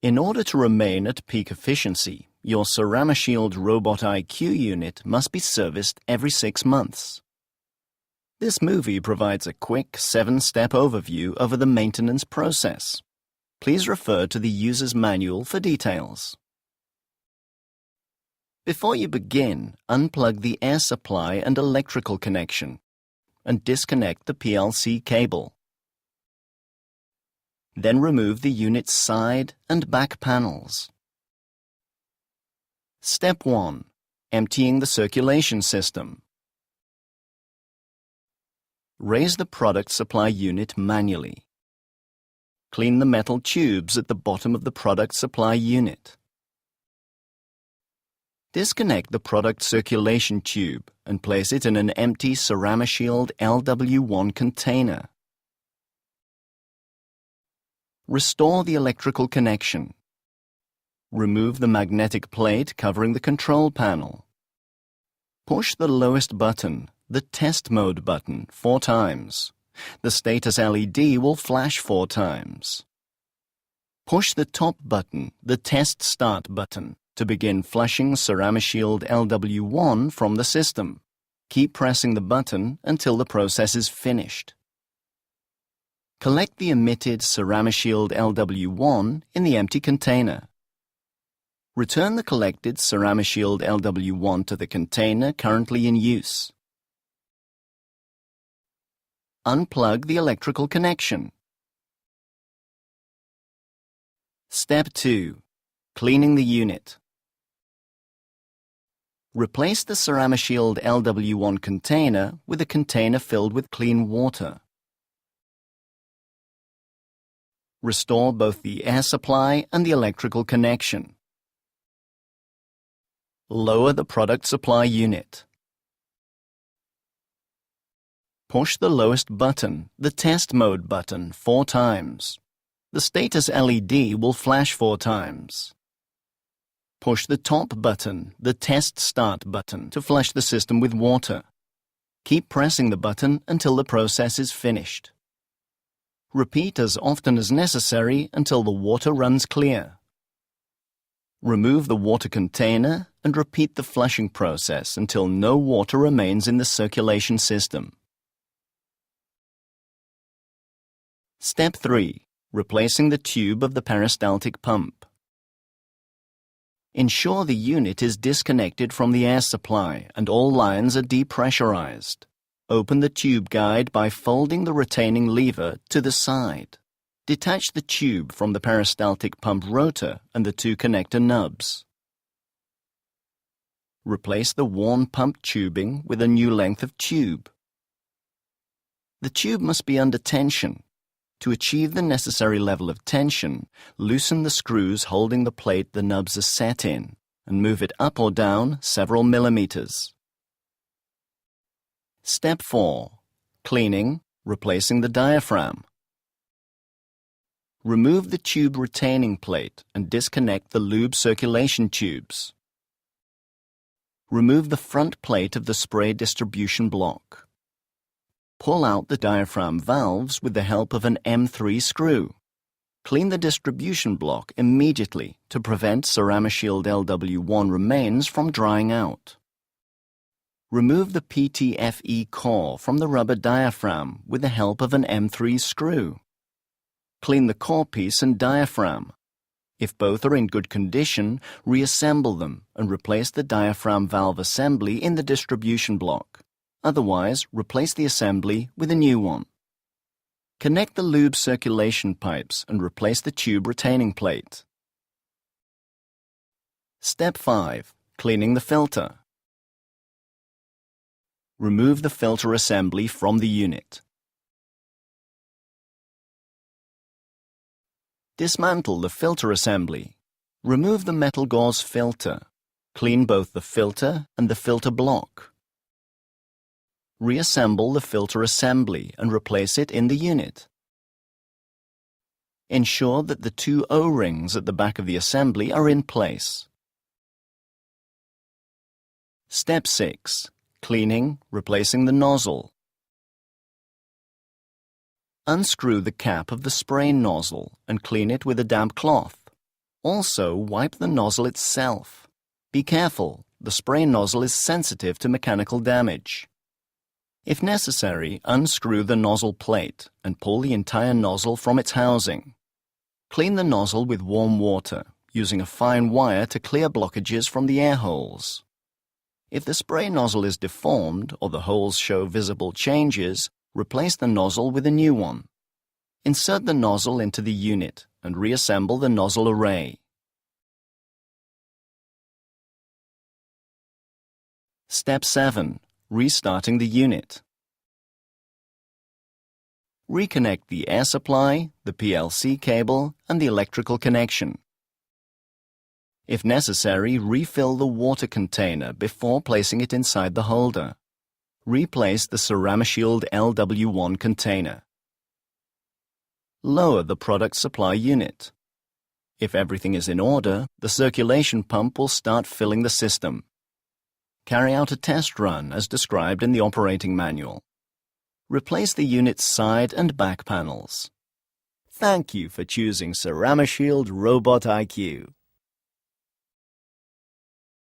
In order to remain at peak efficiency, your CeramaShield Robot IQ unit must be serviced every 6 months. This movie provides a quick 7-step overview over the maintenance process. Please refer to the user's manual for details. Before you begin, unplug the air supply and electrical connection and disconnect the PLC cable. Then remove the unit's side and back panels. Step 1. Emptying the circulation system. Raise the product supply unit manually. Clean the metal tubes at the bottom of the product supply unit. Disconnect the product circulation tube and place it in an empty CeramaShield LW1 container. Restore the electrical connection. Remove the magnetic plate covering the control panel. Push the lowest button, the test mode button, 4 times. The status LED will flash 4 times. Push the top button, the test start button, to begin flushing CeramaShield LW1 from the system. Keep pressing the button until the process is finished. Collect the emitted CeramaShield LW1 in the empty container. Return the collected CeramaShield LW1 to the container currently in use. Unplug the electrical connection. Step 2. Cleaning the unit. Replace the CeramaShield LW1 container with a container filled with clean water. Restore both the air supply and the electrical connection. Lower the product supply unit. Push the lowest button, the test mode button, 4 times. The status LED will flash 4 times. Push the top button, the test start button, to flush the system with water. Keep pressing the button until the process is finished. Repeat as often as necessary until the water runs clear. Remove the water container and repeat the flushing process until no water remains in the circulation system. Step 3. Replacing the tube of the peristaltic pump. Ensure the unit is disconnected from the air supply and all lines are depressurized. Open the tube guide by folding the retaining lever to the side. Detach the tube from the peristaltic pump rotor and the 2 connector nubs. Replace the worn pump tubing with a new length of tube. The tube must be under tension. To achieve the necessary level of tension, loosen the screws holding the plate the nubs are set in and move it up or down several millimeters. Step 4. Cleaning, replacing the diaphragm. Remove the tube retaining plate and disconnect the lube circulation tubes. Remove the front plate of the spray distribution block. Pull out the diaphragm valves with the help of an M3 screw. Clean the distribution block immediately to prevent CeramaShield LW1 remains from drying out. Remove the PTFE core from the rubber diaphragm with the help of an M3 screw. Clean the core piece and diaphragm. If both are in good condition, reassemble them and replace the diaphragm valve assembly in the distribution block. Otherwise, replace the assembly with a new one. Connect the lube circulation pipes and replace the tube retaining plate. Step 5. Cleaning the filter. Remove the filter assembly from the unit. Dismantle the filter assembly. Remove the metal gauze filter. Clean both the filter and the filter block. Reassemble the filter assembly and replace it in the unit. Ensure that the 2 O-rings at the back of the assembly are in place. Step 6. Cleaning, replacing the nozzle. Unscrew the cap of the spray nozzle and clean it with a damp cloth. Also, wipe the nozzle itself. Be careful, the spray nozzle is sensitive to mechanical damage. If necessary, unscrew the nozzle plate and pull the entire nozzle from its housing. Clean the nozzle with warm water, using a fine wire to clear blockages from the air holes. If the spray nozzle is deformed or the holes show visible changes, replace the nozzle with a new one. Insert the nozzle into the unit and reassemble the nozzle array. Step 7. Restarting the unit. Reconnect the air supply, the PLC cable, and the electrical connection. If necessary, refill the water container before placing it inside the holder. Replace the Ceramshield LW1 container. Lower the product supply unit. If everything is in order, the circulation pump will start filling the system. Carry out a test run as described in the operating manual. Replace the unit's side and back panels. Thank you for choosing Ceramshield Robot IQ.